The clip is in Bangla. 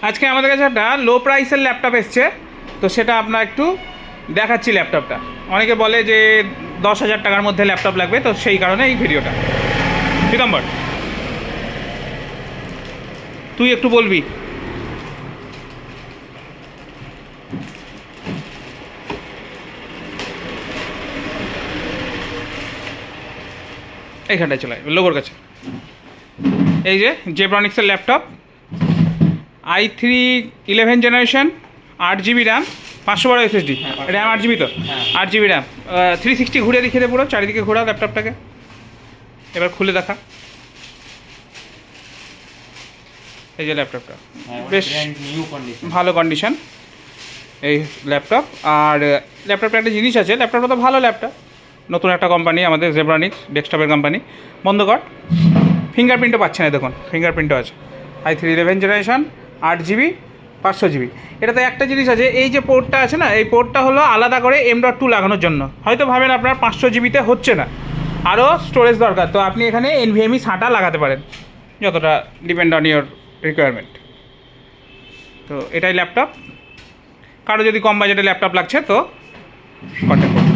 আজকে আমাদের কাছে একটা লো প্রাইসের ল্যাপটপ এসছে, তো সেটা আপনার একটু দেখাচ্ছি ল্যাপটপটা। অনেকে বলে যে 10,000 টাকার মধ্যে ল্যাপটপ লাগবে, তো সেই কারণে এই ভিডিওটা। পীতাম্বর, তুই একটু বলবি। এইখানটায় চলে লোগোর কাছে। এই যে জেব্রনিক্সের laptop, i3 11 generation, 8 GB RAM, 512 SSD, RAM 8 GB, তো 8 GB র্যাম, 360 ঘুরে দেখিয়ে দে, পুরো চারিদিকে ঘোরা ল্যাপটপটাকে। এবার খুলে দেখা। এই যে ল্যাপটপটা বেশ ভালো কন্ডিশন এই ল্যাপটপ। আর ল্যাপটপটা একটা জিনিস আছে, ল্যাপটপটা তো ভালো ল্যাপটপ, নতুন একটা কোম্পানি আমাদের জেব্রনিক্স ডেস্কটপের কোম্পানি। বন্ধ কর। ফিঙ্গারপ্রিন্টও পাচ্ছে না, দেখুন ফিঙ্গারপ্রিন্টও আছে। i3 11 generation, 8 GB, 500 GB। এটাতে একটা জিনিস আছে, এই যে পোর্টটা আছে না, এই পোর্টটা হলো আলাদা করে M.2 লাগানোর জন্য। হয়তো ভাবেন আপনার 500 GB হচ্ছে না, আরও স্টোরেজ দরকার, তো আপনি এখানে NVMe SATA লাগাতে পারেন, যতটা ডিপেন্ড অন ইয়োর রিকোয়ারমেন্ট। তো এটাই ল্যাপটপ। কারো যদি কম বাজেটে ল্যাপটপ লাগছে তো কন্ট্যাক্ট করুন।